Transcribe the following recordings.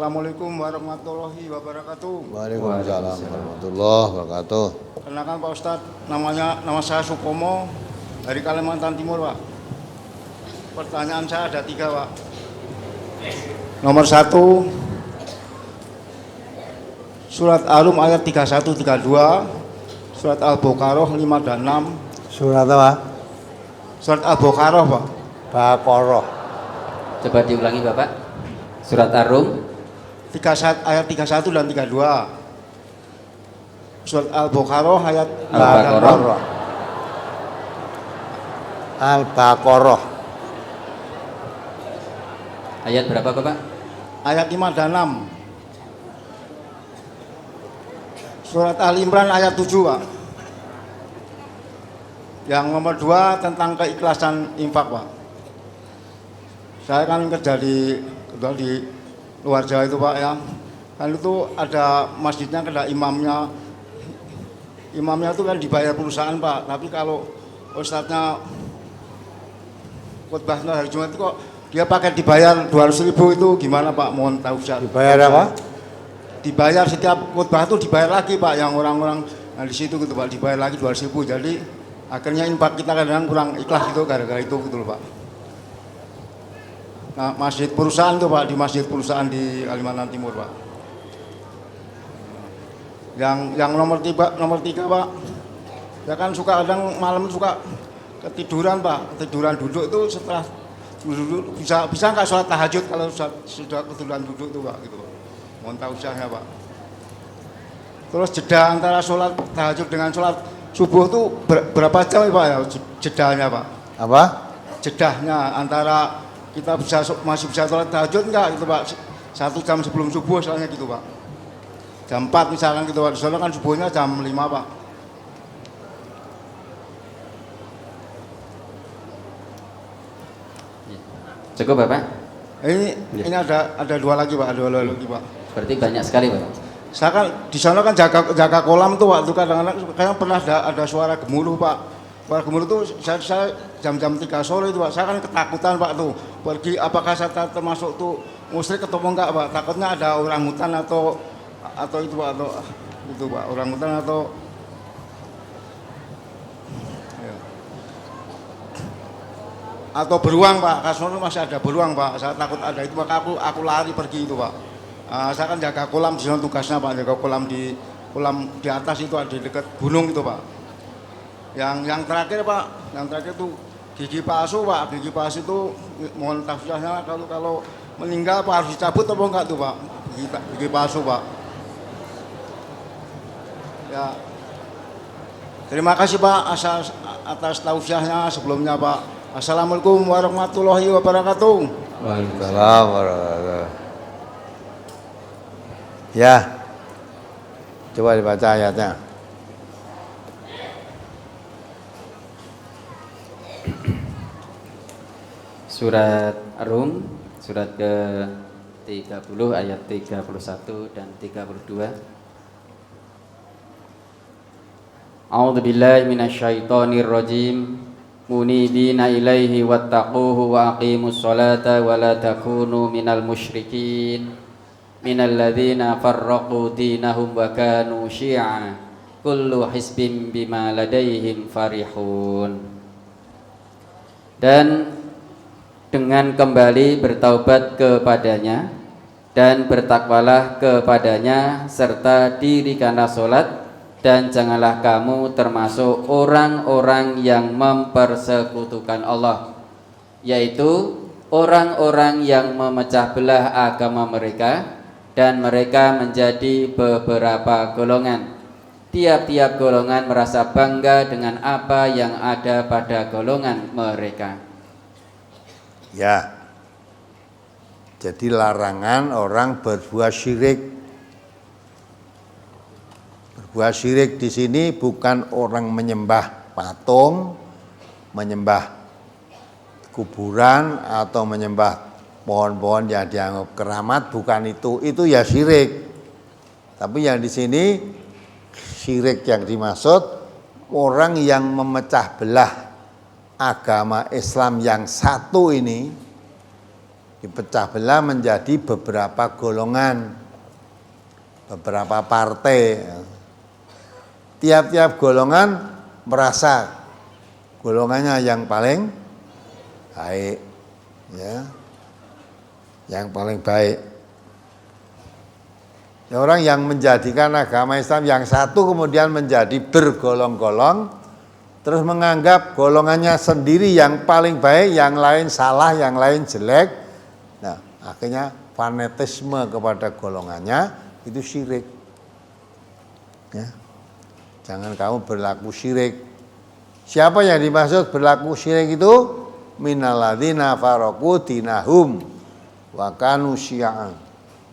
Assalamualaikum warahmatullahi wabarakatuh. Waalaikumsalam warahmatullahi wabarakatuh. Kenalkan Pak Ustadz, nama saya Sukomo dari Kalimantan Timur, Pak. Pertanyaan saya ada 3, Pak. Nomor 1, surat Ar-Rum ayat 31-32, surat Al-Baqarah 5 dan 6. Surat apa? Surat Al-Baqarah, Pak. Baqarah. Coba diulangi Bapak. Surat Ar-Rum ayat 31 dan 32. Surat Al-Baqarah ayat Al-Baqarah. Al-Baqarah. Ayat berapa Bapak? Ayat 5 dan 6. Surat Al-Imran ayat 7, Pak. Yang nomor 2 tentang keikhlasan infak, Pak. Saya kan kerja di luar Jawa itu, Pak, ya. Kan itu ada masjidnya, ada imamnya. Imamnya itu kan dibayar perusahaan, Pak. Tapi kalau ustadznya khotbah hari Jumat itu kok dia pakai dibayar 200.000, itu gimana, Pak? Mohon tahu Ustaz. Dibayar apa? Dibayar setiap khotbah itu dibayar lagi, Pak, yang orang-orang di situ gitu, Pak, dibayar lagi 200.000. Jadi akhirnya infak kita kadang kurang ikhlas gitu gara-gara itu gitu loh, Pak. Nah, masjid perusahaan tuh, Pak, di masjid perusahaan di Kalimantan Timur, Pak. Yang nomor 3, Pak. Ya kan suka kadang malam suka ketiduran, Pak. Ketiduran duduk itu setelah duduk bisa nggak sholat tahajud kalau sudah ketiduran duduk tuh, Pak, gitu, Pak. Mohon tahu usahanya, Pak. Terus jeda antara sholat tahajud dengan sholat subuh tuh berapa jam, Pak, ya jedanya, Pak? Apa? Jedahnya antara kita masih bisa sholat tahajud enggak gitu, Pak, 1 jam sebelum subuh soalnya gitu, Pak. Jam 4 misalkan gitu, Pak. Soalnya kan subuhnya jam 5, Pak. Cukup Bapak? Ini ada 2 lagi, Pak. Ada 2 lagi, Pak. Berarti banyak sekali Bapak. Saya kan di sana kan jaga kolam tuh, Pak. Tuh kadang-kadang kayaknya pernah ada suara gemuruh, Pak. Suara gemuruh tuh saya jam-jam 3 sore itu, Pak. Saya kan ketakutan, Pak, tuh. Pergi apakah saya termasuk tuh musyrik atau enggak, Pak? Takutnya ada orang hutan atau itu, Pak, atau itu, Pak, orang hutan atau ya. Atau beruang, Pak. Kasusnya masih ada beruang, Pak. Saya takut ada itu, maka aku lari pergi itu, Pak. Saya kan jaga kolam di sana tugasnya, Pak, jaga kolam di atas itu, ada di dekat gunung itu, Pak. Yang terakhir, Pak, yang terakhir itu gigi palsu, Pak. Gigi palsu itu mohon tafsirnya kalau meninggal Pak harus dicabut atau enggak tuh, Pak? Gigi palsu, Pak. Ya. Terima kasih, Pak, atas tausiahnya sebelumnya, Pak. Assalamualaikum warahmatullahi wabarakatuh. Waalaikumsalam warahmatullahi wabarakatuh. Ya. Coba dibaca ayatnya. Surat Ar-Rum, surat ke-30 ayat 31 dan 32. A'udzu billahi minasyaitonir rajim. Munibina ilaihi wattaquhu wa aqimus salata wa la takunu minal musyrikin minal ladzina farraqu dinahum wa kanu syi'a kullu hizbin bima ladaihim farihun. Dan dengan kembali bertaubat kepadanya dan bertakwalah kepadanya serta dirikanlah solat dan janganlah kamu termasuk orang-orang yang mempersekutukan Allah, yaitu orang-orang yang memecah belah agama mereka dan mereka menjadi beberapa golongan. Tiap-tiap golongan merasa bangga dengan apa yang ada pada golongan mereka. Ya. Jadi larangan orang berbuat syirik. Berbuat syirik di sini bukan orang menyembah patung, menyembah kuburan atau menyembah pohon-pohon yang dianggap keramat, bukan itu. Itu ya syirik. Tapi yang di sini syirik yang dimaksud orang yang memecah belah agama Islam yang satu ini, dipecah belah menjadi beberapa golongan, beberapa partai. Tiap-tiap golongan merasa golongannya yang paling baik, ya, yang paling baik. Ya, orang yang menjadikan agama Islam yang satu kemudian menjadi bergolong-golong, terus menganggap golongannya sendiri yang paling baik, yang lain salah, yang lain jelek. Nah, akhirnya fanatisme kepada golongannya itu syirik. Ya. Jangan kamu berlaku syirik. Siapa yang dimaksud berlaku syirik itu? Minalladzina faraqu dinahum wa kanu syi'an.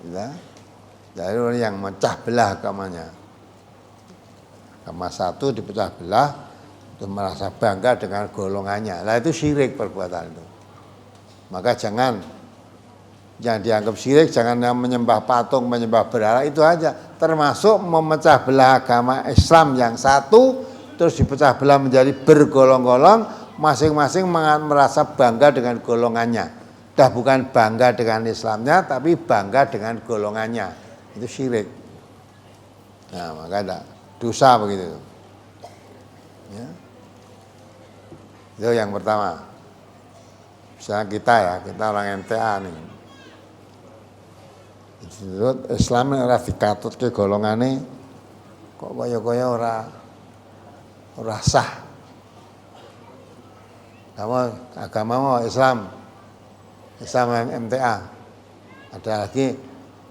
Ya. Dari orang yang memecah belah agamanya. Agama satu dipecah belah, itu merasa bangga dengan golongannya. Nah itu syirik perbuatan itu. Maka jangan yang dianggap syirik, jangan yang menyembah patung, menyembah berhala, itu aja. Termasuk memecah belah agama Islam yang satu, terus dipecah belah menjadi bergolong-golong, masing-masing merasa bangga dengan golongannya. Dah bukan bangga dengan Islamnya, tapi bangga dengan golongannya. Itu syirik. Nah, maka ada dosa begitu. Ya. Itu yang pertama. Misalnya kita orang MTA nih. Menurut Islam ora dikatut ke golongane kok kaya-kaya ora sah. Agama mau Islam MTA. Ada lagi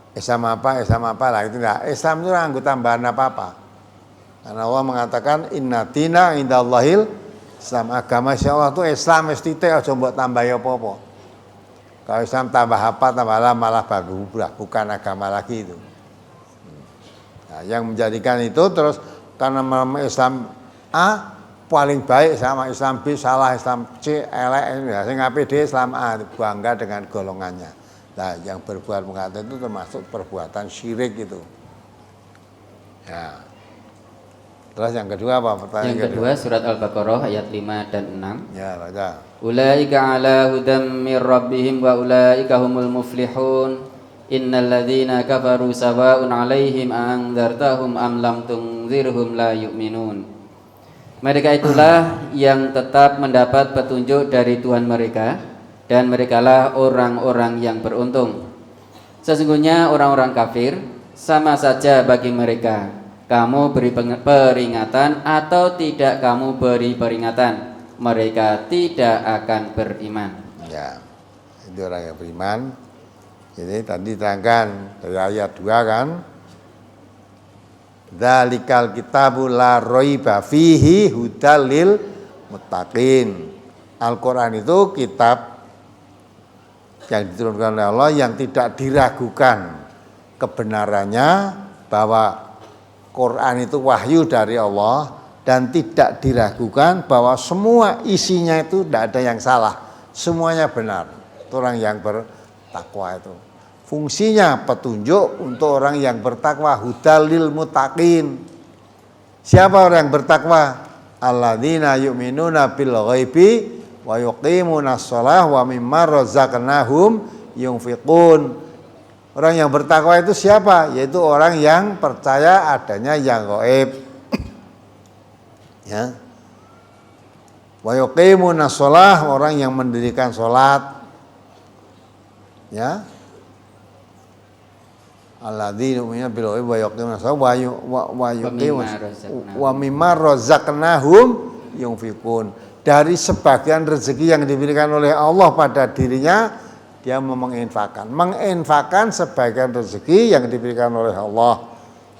Islam apa lah itu enggak. Islam itu anggo tambahan apa-apa. Karena Allah mengatakan inna dina indallahil Islam, agama insyaallah itu Islam wis titik aja mbok tambahi apa-apa. Kalau Islam tambah apa tambahlah malah baru bukan agama lagi itu. Nah, yang menjadikan itu terus karena Islam A paling baik sama Islam B salah, Islam C elek, sing apik Islam A bangga dengan golongannya. Nah, yang berbuat mengatakan itu termasuk perbuatan syirik itu. Ya. Terus yang kedua apa pertanyaan? Yang kedua surat Al-Baqarah ayat 5 dan 6. Ya, baca. Ulaika ala hudam mir rabbihim wa ulaika humul muflihun. Innal ladzina kafaru sawa'un 'alaihim anzartahum am lam tunzirhum la yu'minun. Mereka itulah yang tetap mendapat petunjuk dari Tuhan mereka, dan merekalah orang-orang yang beruntung. Sesungguhnya orang-orang kafir sama saja bagi mereka. Kamu beri peringatan atau tidak kamu beri peringatan, mereka tidak akan beriman. Ya, itu orang yang beriman. Jadi tadi diterangkan dari ayat 2 kan. Dzalikal kitabu la raiba fihi hudal lil muttaqin. Al-Qur'an itu kitab yang diturunkan oleh Allah yang tidak diragukan kebenarannya, bahwa Quran itu wahyu dari Allah dan tidak diragukan bahwa semua isinya itu tidak ada yang salah, semuanya benar. Itu orang yang bertakwa itu. Fungsinya petunjuk untuk orang yang bertakwa, hudal lil muttaqin. Siapa orang yang bertakwa? Alladzina yu'minuna bil ghaibi wa yuqimunas shalah wa mimma razaqnahum yunfiqun. Orang yang bertakwa itu siapa? Yaitu orang yang percaya adanya yang gaib. Ya. Wa yuqimunas shalah, orang yang mendirikan salat. Ya. Alladzina yu'minuna bil ghaibi wa yuqimunas shalah wa mimma razaqnahum yunfiqun. Dari sebagian rezeki yang diberikan oleh Allah pada dirinya, dia menginfakkan sebagian rezeki yang diberikan oleh Allah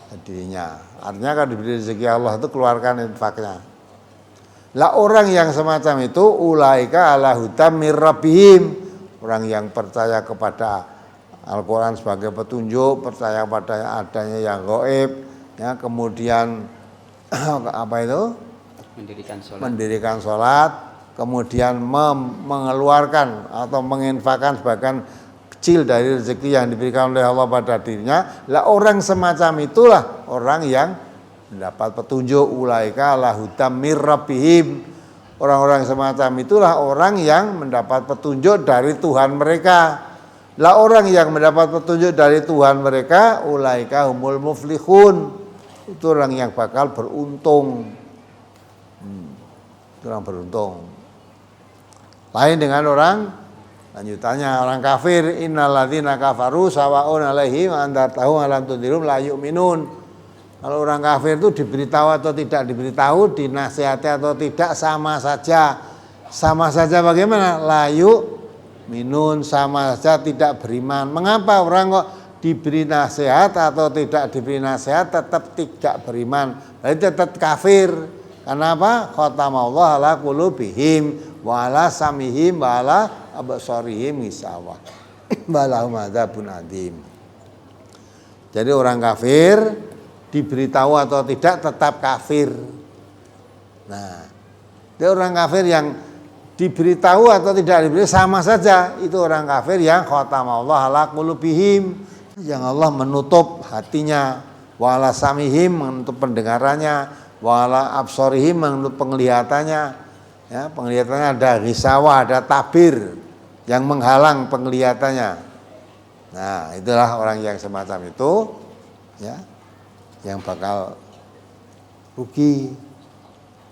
pada dirinya. Artinya kalau diberi rezeki Allah itu keluarkan infaknya. Lah orang yang semacam itu ulaika ala hudam mir rabbihim, orang yang percaya kepada Al-Quran sebagai petunjuk, percaya pada adanya yang gaib, ya, kemudian apa itu? Mendirikan sholat, kemudian mengeluarkan atau menginfakkan sebagian kecil dari rezeki yang diberikan oleh Allah pada dirinya. Lah orang semacam itulah orang yang mendapat petunjuk, ulaika ala hudam mir rabbihim. Orang-orang semacam itulah orang yang mendapat petunjuk dari Tuhan mereka. Lah orang yang mendapat petunjuk dari Tuhan mereka, ulaika humul muflihun. Itu orang yang bakal beruntung. Itu orang beruntung. Lain dengan orang lanjutannya orang kafir, innalladzina kafaru sawaun alaihim andartahum alam tundirum la yu'minun. Kalau orang kafir itu diberitahu atau tidak diberitahu, dinasihati atau tidak sama saja. Sama saja bagaimana? Layu minun, sama saja tidak beriman. Mengapa orang kok diberi nasihat atau tidak diberi nasihat tetap tidak beriman? Berarti tetap kafir. Karena apa? Khatamallahu ala qulubihim wa ala samihim wa ala absarihim gisawah. Wa lahum adzabun adzim. Jadi orang kafir diberitahu atau tidak tetap kafir. Nah, dia orang kafir yang diberitahu atau tidak diberitahu sama saja, itu orang kafir yang khatamallahu ala qulubihim, yang Allah menutup hatinya, wa ala samihim menutup pendengarannya, wa ala absarihim menutup penglihatannya. Ya, penglihatannya ada ghisawah, ada tabir yang menghalang penglihatannya. Nah, itulah orang yang semacam itu, ya, yang bakal rugi.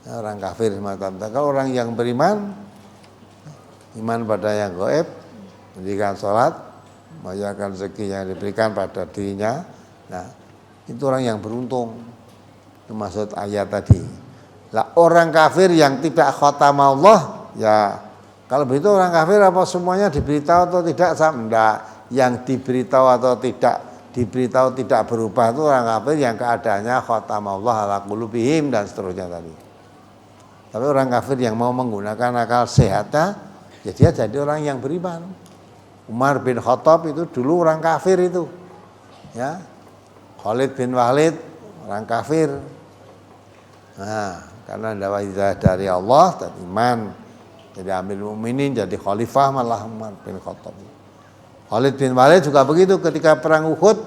Ya, orang kafir semacam itu. Kalau orang yang beriman, iman pada yang gaib, mendirikan sholat, membayarkan rezeki yang diberikan pada dirinya. Nah, itu orang yang beruntung. Itu maksud ayat tadi. Lah orang kafir yang tidak khatamullah, ya kalau begitu orang kafir apa semuanya diberitahu atau tidak? Enggak. Yang diberitahu atau tidak diberitahu tidak berubah itu orang kafir yang keadaannya khatamullah ala qulubihim dan seterusnya tadi. Tapi orang kafir yang mau menggunakan akal sehatnya, ya dia jadi orang yang beriman. Umar bin Khattab itu dulu orang kafir itu. Ya. Khalid bin Walid orang kafir. Nah, karena ada wahyu dari Allah dan iman, jadi Amirul Mukminin, jadi khalifah malah Umar bin Khattab. Khalid bin Walid juga begitu, ketika perang Uhud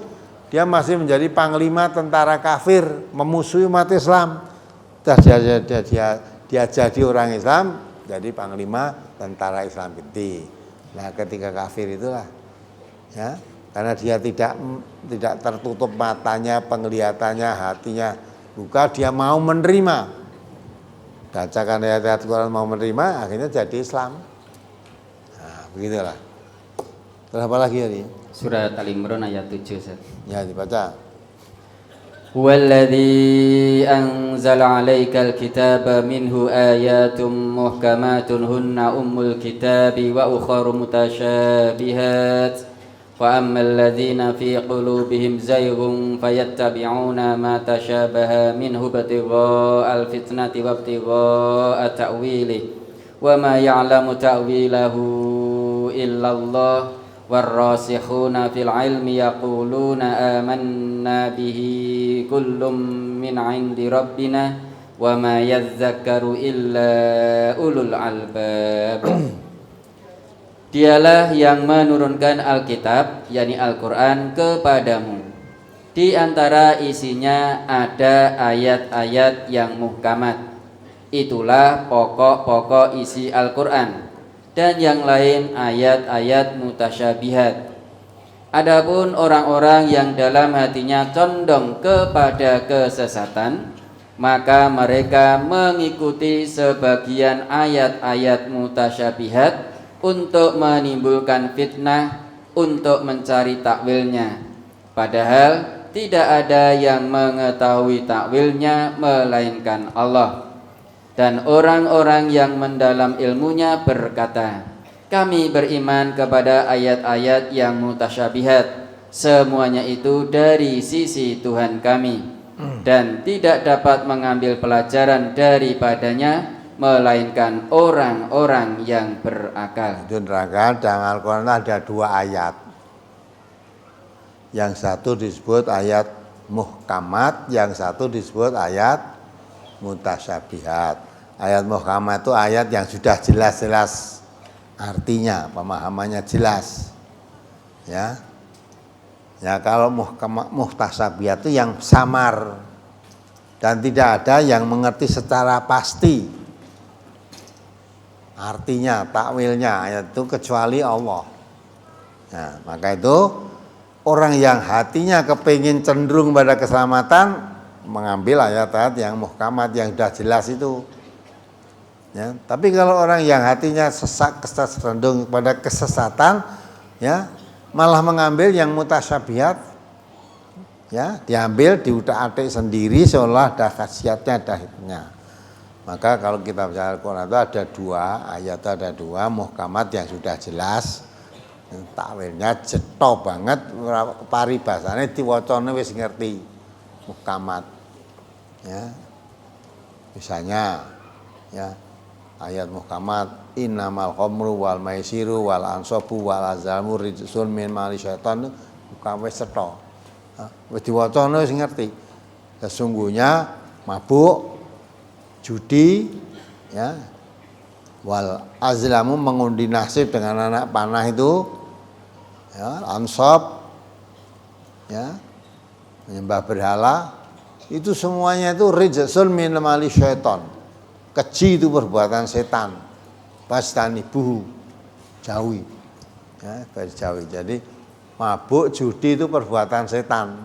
dia masih menjadi panglima tentara kafir memusuhi umat Islam. Dia jadi orang Islam, jadi panglima tentara Islam inti. Nah, ketika kafir itulah, ya, karena dia tidak tertutup matanya, penglihatannya, hatinya, buka dia mau menerima. Bacakan ayat-ayat Quran mau menerima, akhirnya jadi Islam. Nah, begitulah. Terus apa lagi tadi? Surat Al-Imran ayat 7, Ustaz. Ya, dibaca. Huwallazi anzala 'alaikal kitaba minhu ayatun muhkamatun hunna ummul kitabi wa ukharu mutasyabihat fa ammal ladzina fi qulubihim zayghun fayattabi'una ma tashabaha minhu ibtigha'al fitnati wa ibtigha'a ta'wilihi wa ma ya'lamu ta'wilahu illallah warrasikhuna fil ilmi yaquluna amanna bihi kullum min 'indi rabbina wa ma yadhakkaru illa ulul albab. Dialah yang menurunkan Alkitab, yakni Al-Quran, kepadamu. Di antara isinya ada ayat-ayat yang muhkamat. Itulah pokok-pokok isi Al-Quran. Dan yang lain ayat-ayat mutasyabihat. Adapun orang-orang yang dalam hatinya condong kepada kesesatan, maka mereka mengikuti sebagian ayat-ayat mutasyabihat untuk menimbulkan fitnah, untuk mencari takwilnya. Padahal tidak ada yang mengetahui takwilnya melainkan Allah. Dan orang-orang yang mendalam ilmunya berkata, kami beriman kepada ayat-ayat yang mutasyabihat. Semuanya itu dari sisi Tuhan kami, dan tidak dapat mengambil pelajaran daripadanya melainkan orang-orang yang berakal. Itu neraka dalam Al-Quran ada dua ayat. Yang satu disebut ayat muhkamat, yang satu disebut ayat mutasyabihat. Ayat muhkamat itu ayat yang sudah jelas-jelas artinya, pemahamannya jelas. Ya. Ya, kalau mutasyabihat itu yang samar dan tidak ada yang mengerti secara pasti artinya, takwilnya ayat itu kecuali Allah. Nah, maka itu orang yang hatinya kepingin cenderung pada keselamatan mengambil ayat-ayat yang muhkamat yang sudah jelas itu. Ya, tapi kalau orang yang hatinya cenderung pada kesesatan, ya malah mengambil yang mutasyabihat, ya diambil diutak-atik sendiri seolah ada khasiatnya, ada hikmahnya. Maka kalau kita baca Al-Quran itu ada dua ayat, ada dua muhkamat yang sudah jelas, takwilnya cetok banget, paribasane diwacane wis ngerti muhkamat. Ya, misalnya, ya ayat muhkamat innamal khamru wal maisiru wal ansabu wal azlamu rijsun min mali syaitan, muhkamat wis cetok. Wis diwacane wis ngerti. Sesungguhnya mabuk, judi, ya, wal azlamu mengundi nasib dengan anak panah itu, ya, ansab, ya, menyembah berhala, itu semuanya itu rijsun min amali syaitan. Keji itu perbuatan setan. Fastanibuhu, jauhi. Ya, jauhi. Jadi mabuk, judi itu perbuatan setan.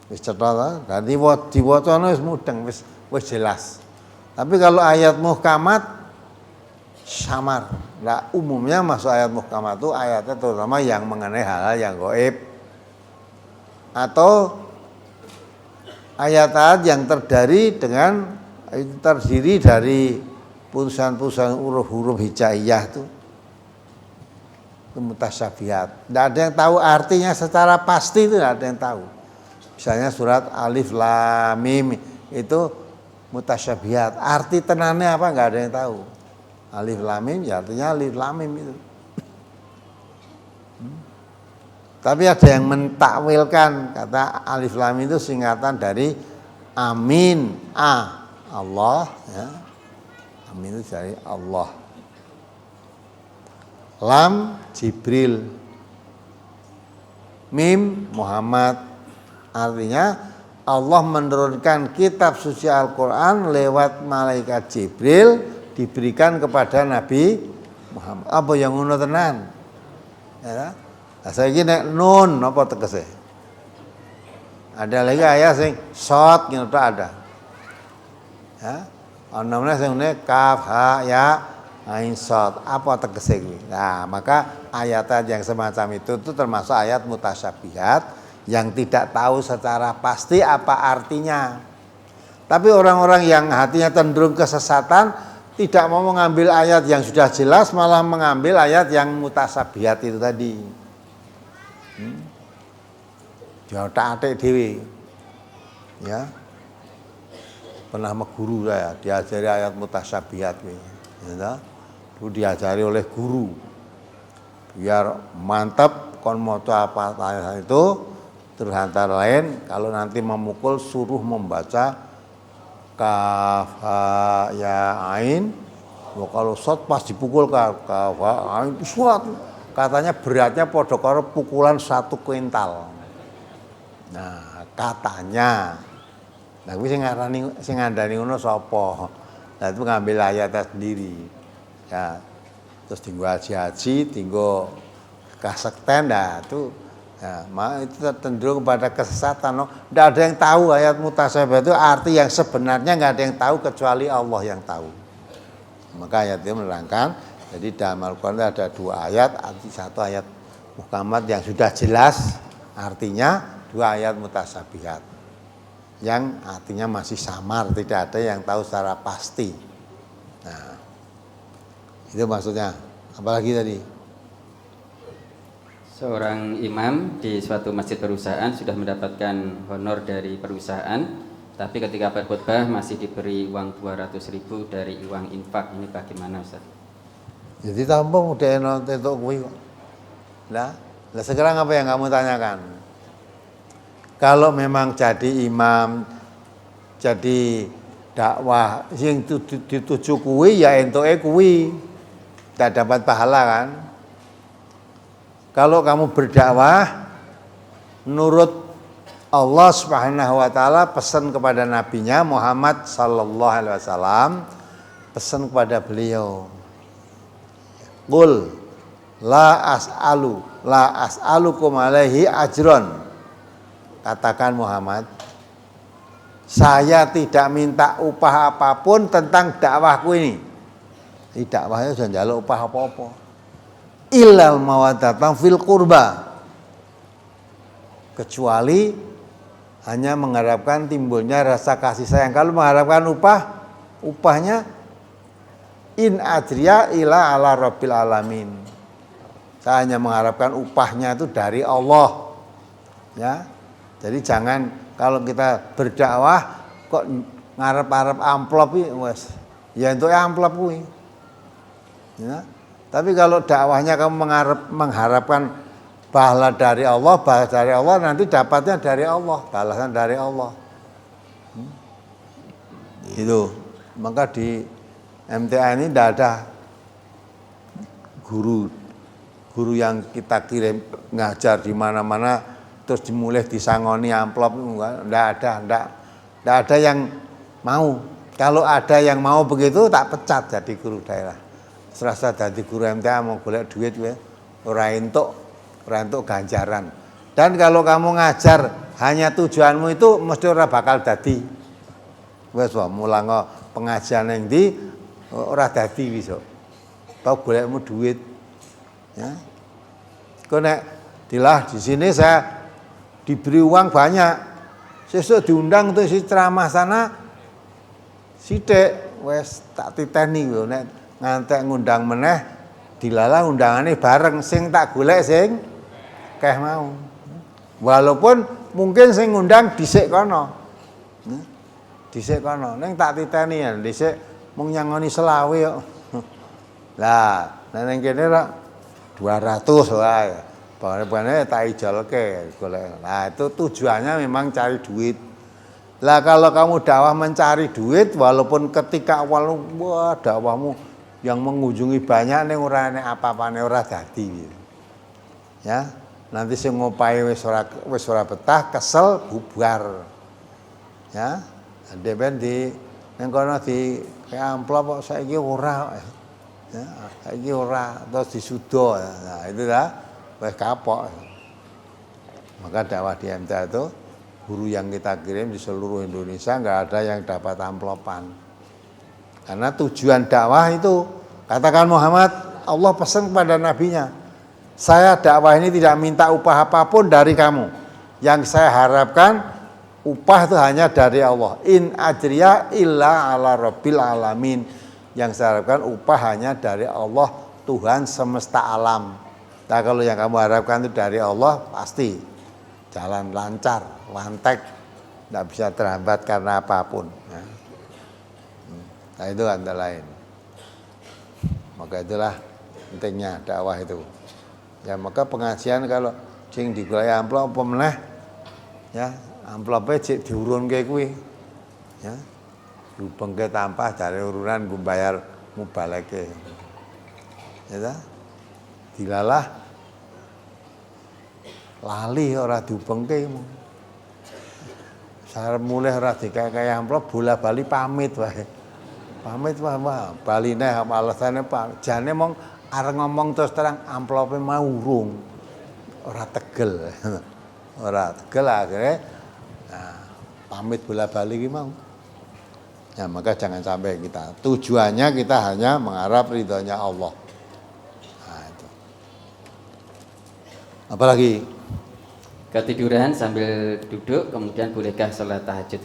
Wis cetha, dadi diwacana wis mudeng, wis jelas. Tapi kalau ayat muhkamat samar. Nah, umumnya masuk ayat muhkamat itu ayatnya terutama yang mengenai hal-hal yang gaib atau ayat-ayat yang terdiri dari putusan-putusan huruf-huruf hijaiyah itu mutasyabihat. Tidak ada yang tahu artinya secara pasti, itu tidak ada yang tahu. Misalnya surat Alif Lam Mim itu mutasyabihat. Arti tenannya apa nggak ada yang tahu. Alif Lam Mim ya artinya Alif Lam Mim itu. Tapi ada yang mentakwilkan kata Alif Lam Mim itu singkatan dari Amin, Allah, ya. Amin itu dari Allah. Lam Jibril, Mim Muhammad, artinya Allah menurunkan kitab suci Al-Quran lewat malaikat Jibril diberikan kepada Nabi Muhammad. Apa yang ngono tenan? Ya. Nah, saya nek nun apa tegese? Ada lagi ayat sing shot gitu ada. Ya. Ana meneh sing kaf ha ya ain shot. Apa tegese kuwi? Nah, maka ayat yang semacam itu termasuk ayat mutasyabihat yang tidak tahu secara pasti apa artinya. Tapi orang-orang yang hatinya cenderung kesesatan tidak mau mengambil ayat yang sudah jelas, malah mengambil ayat yang mutasyabihat itu tadi. Dia otak-atik dhewe. Ya. Pernah meguru saya, diajari ayat mutasyabihat kuwi. Ya. Itu diajari oleh guru. Biar mantap kon maca apa ayat itu, terus antara lain kalau nanti memukul suruh membaca kaf ha ya ain. Kalau shot pas dipukul kaf ha ain suat. Katanya beratnya padha karo pukulan 1 kuintal. Nah, katanya. Nah, kuwi sing ngandani ngono sapa? Nah, itu ngambil ayatnya sendiri. Ya. Terus tinggal haji, tinggal kasekten, nah itu ya, itu cenderung kepada kesesatan. Tidak ada yang tahu ayat mutasyabihat itu arti yang sebenarnya nggak ada yang tahu kecuali Allah yang tahu. Maka ayat itu menerangkan. Jadi dalam Al-Quran ada 2 ayat, arti 1 ayat muhkamat yang sudah jelas artinya, 2 ayat mutasyabihat yang artinya masih samar, tidak ada yang tahu secara pasti. Nah, itu maksudnya. Apalagi tadi? Seorang imam di suatu masjid perusahaan sudah mendapatkan honor dari perusahaan, tapi ketika berkhutbah masih diberi uang 200.000 dari uang infak. Ini bagaimana, Ustaz? Jadi tampung udah nonton kuwi kok. Lah sekarang apa yang kamu tanyakan? Kalau memang jadi imam, jadi dakwah yang dituju kuwi ya entuke kuwi. Tidak dapat pahala kan? Kalau kamu berdakwah menurut Allah Subhanahu wa taala pesan kepada nabinya Muhammad sallallahu alaihi wasallam, pesan kepada beliau. Qul La as'alukum alaihi ajron. Katakan Muhammad, saya tidak minta upah apapun tentang dakwahku ini. Di dakwahnya jangan njaluk upah apa-apa. Illal mawaddatan fil qurba. Kecuali hanya mengharapkan timbulnya rasa kasih sayang. Kalau mengharapkan upahnya in ajriya ila ala rabbil alamin. Saya hanya mengharapkan upahnya itu dari Allah. Ya. Jadi jangan kalau kita berdakwah kok ngarep-arep amplop iki wes. Ya entuk amplop kuwi. Ya. Tapi kalau dakwahnya kamu mengharapkan pahala dari Allah, nanti dapatnya dari Allah, balasan dari Allah. Itu. Maka di MTA ini tidak ada guru yang kita kirim ngajar di mana-mana terus dimulai disangoni amplop, enggak ada yang mau. Kalau ada yang mau begitu tak pecat jadi guru daerah. Serasa jadi guru MTA mau golek duit ora entuk ganjaran. Dan kalau kamu ngajar hanya tujuanmu itu mesti ora bakal dadi. Wes wae mulang pengajian yang di ora dadi wis kok. Tau golekmu duit. Ya. Kok nek dilah di sini saya diberi uang banyak. Sesuk diundang untuk si ceramah sana sithik wes tak titeni nek ngantek ngundang meneh dilalah undangane bareng sing tak golek sing keh mau. Walaupun mungkin sing ngundang dhisik kono. Dhisik kono ning tak titeni ya dhisik mung nyangoni selawe kok. Lah ning kene rak 200 wae. Bane tak ijolke golek. Nah, itu tujuannya memang cari duit. Lah kalau kamu dakwah mencari duit walaupun ketika awal wah dakwahmu yang mengunjungi banyak ning ora enek apa-apane ora dadi. Ya, nanti sing ngopahi wis ora betah, kesel bubar. Ya, depen di ning kono di kayak amplop kok saiki ora. Ya, saiki ora terus disudo. Nah, itu dah wis kapok. Maka dakwah di MTA itu guru yang kita kirim di seluruh Indonesia enggak ada yang dapat amplopan. Karena tujuan dakwah itu katakan Muhammad, Allah pesan kepada nabinya, saya dakwah ini tidak minta upah apapun dari kamu. Yang saya harapkan upah itu hanya dari Allah. In ajriya illa ala rabbil alamin. Yang saya harapkan upah hanya dari Allah, Tuhan semesta alam. Nah kalau yang kamu harapkan itu dari Allah, pasti jalan lancar, lantek, tidak bisa terhambat karena apapun. Nah itu antara lain. Maka itulah pentingnya dakwah itu. Ya maka pengajian kalau sing digoleki amplop apa meneh ya amplope cek diurunke kuwi. Ya. Diubengke tampah dari urunan gue bayar mubaleke. Ya ta? Dilalah lali ora diubengke. Sarep mulih ora dikek amplop bola-bali pamit wae. Pamit wae baline alasane Pak. Jane mong arep ngomong terus terang amplope mau urung. Ora tegel. Ora tegel akhirnya nah, pamit bola-bali ki mau. Ya maka jangan sampai kita tujuannya kita hanya mengharap ridhonya Allah. Nah, itu. Apalagi Ketiduran sambil duduk, kemudian bolehkah sholat tahajud?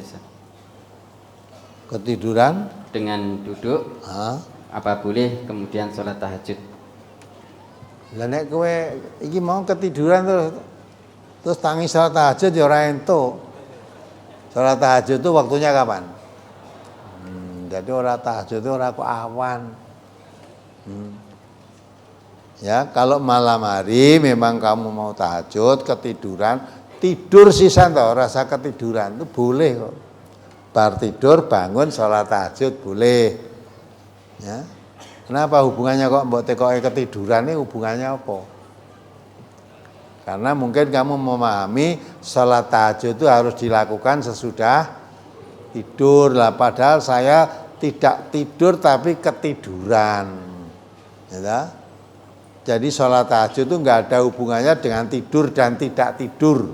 ketiduran Dengan duduk, apa boleh kemudian sholat tahajud? Lah nek kowe iki mau ketiduran terus tangi salat tahajud ya ora entuk. Salat tahajud itu waktunya kapan? Jadi ora tahajud itu ora kok awan. Ya, kalau malam hari memang kamu mau tahajud, ketiduran, tidur sisan toh, rasa ketiduran itu boleh kok. Bar tidur bangun salat tahajud boleh. Ya. Kenapa hubungannya kok mbok tekoke ketiduran ini hubungannya apa? Karena mungkin kamu memahami salat tahajud itu harus dilakukan sesudah tidur lah, padahal saya tidak tidur tapi ketiduran. Ya. Jadi sholat tahajud itu nggak ada hubungannya dengan tidur dan tidak tidur.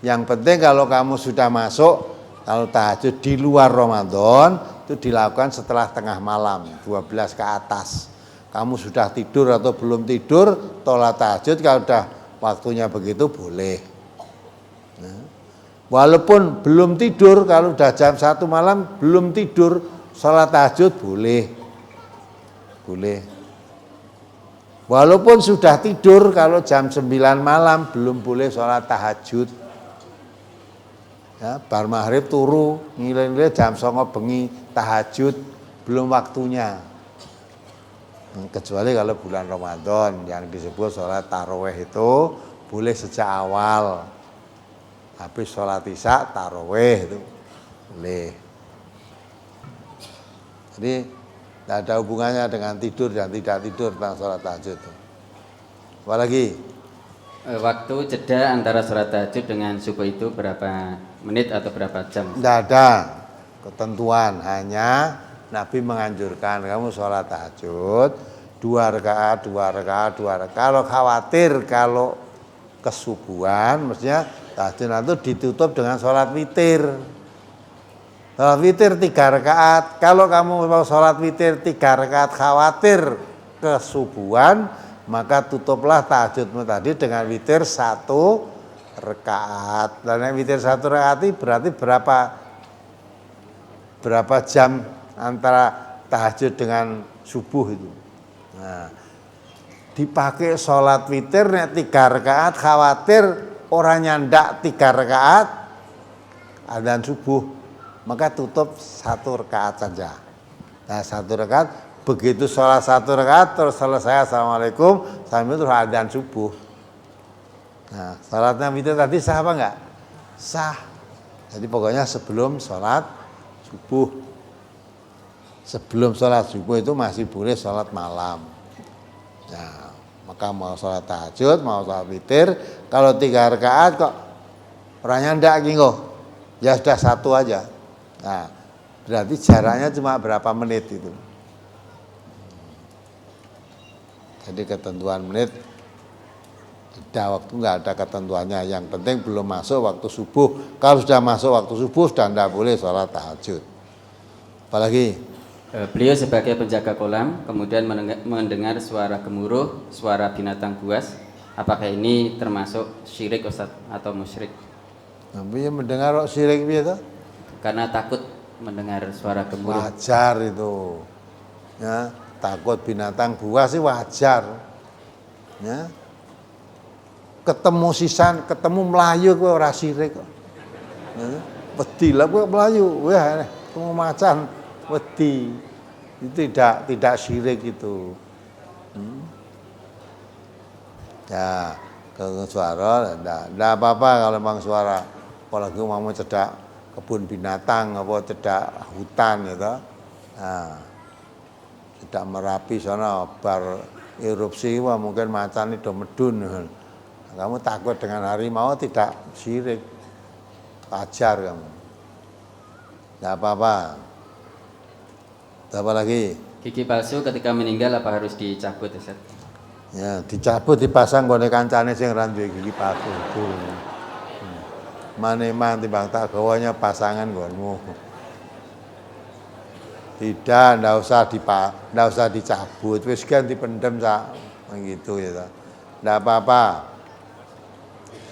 Yang penting kalau kamu sudah masuk, kalau tahajud di luar Ramadan itu dilakukan setelah tengah malam 12 ke atas. Kamu sudah tidur atau belum tidur, sholat tahajud kalau udah waktunya begitu boleh. Nah, walaupun belum tidur, kalau udah jam 1 malam belum tidur, sholat tahajud boleh. Boleh. Walaupun sudah tidur, kalau jam 9 malam belum boleh sholat tahajud. Ya, bar maghrib turu, ngile-ngile jam 09.00 bengi tahajud, belum waktunya. Kecuali kalau bulan Ramadan yang disebut sholat taraweh itu boleh sejak awal. Habis sholat isya taraweh itu boleh. Jadi tidak ada hubungannya dengan tidur dan tidak tidur tentang sholat tahajud itu. Apalagi? Waktu jeda antara sholat tahajud dengan subuh itu berapa menit atau berapa jam? Tidak ada ketentuan, hanya Nabi menganjurkan kamu sholat tahajud 2 rakaat. Kalau khawatir kalau kesubuhan, mestinya tahajud itu ditutup dengan sholat witir. Sholat witir 3 rakaat. Kalau kamu mau sholat witir 3 rakaat khawatir kesubuhan, maka tutuplah tahajudmu tadi dengan witir 1 rakaat. Dan witir 1 rakaat itu berarti berapa jam antara tahajud dengan subuh itu. Nah, dipakai sholat witir nek 3 rakaat khawatir orang nyandak 3 rakaat adzan subuh, maka tutup 1 rakaat saja. Nah, 1 rakaat, begitu sholat 1 rakaat terus selesai assalamualaikum sambil terus adzan subuh. Nah, sholatnya witir tadi sah apa enggak? Sah. Jadi pokoknya sebelum sholat subuh. Sebelum sholat subuh itu masih boleh sholat malam. Nah, maka mau sholat tahajud, mau sholat witir, kalau 3 rakaat kok orangnya ndak kok, ya sudah 1 aja. Nah, berarti jaraknya cuma berapa menit itu. Jadi ketentuan menit, tidak, waktu nggak ada ketentuannya. Yang penting belum masuk waktu subuh. Kalau sudah masuk waktu subuh, sudah tidak boleh sholat tahajud. Apalagi? Beliau sebagai penjaga kolam kemudian mendengar suara gemuruh, suara binatang buas. Apakah ini termasuk syirik Ustaz atau musyrik? Tapi mendengar kok syirik gitu? Karena takut mendengar suara gemuruh. Wajar itu. Ya, takut binatang buas sih wajar. Ya. Ketemu sisan, ketemu melayu kowe ora syirik kok. Ya. Wedi lah kowe melayu, wah ketemu macan wedi, itu tidak syirik itu. Ya, kalau suara tidak apa-apa kalau memang suara, apalagi mau cedak kebun binatang apa cedak hutan gitu. Nah, cedak Merapi sana bar erupsi wah mungkin macan itu medun. Kamu takut dengan harimau tidak syirik, wajar kamu. Tidak apa-apa. Apa lagi? Gigi palsu ketika meninggal apa harus dicabut, Ustaz? Ya, dicabut dipasang gone kancane sing ra duwe gigi palsu itu. Mane-man timbang tak gawanya pasangan nggonmu. Tidak, ndak usah dicabut. Wis kan dipendem sak begitu ya. Ndak apa-apa.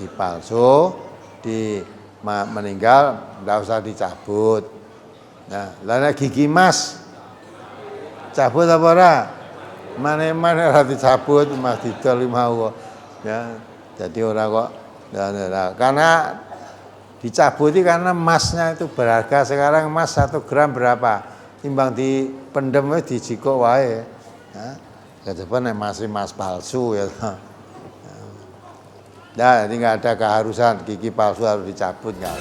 Gigi palsu meninggal ndak usah dicabut. Nah, lah gigi emas cabut apa ora? Mane-mane ora dicabut, Mas didol mau kok. Ya, jadi ora kok. Ya, karena dicabuti karena emasnya itu berharga. Sekarang emas 1 gram berapa? Timbang dipendem wis dijikok wae. Ya, kedepan masih emas palsu ya. Ya, jadi enggak ada keharusan gigi palsu harus dicabut enggak.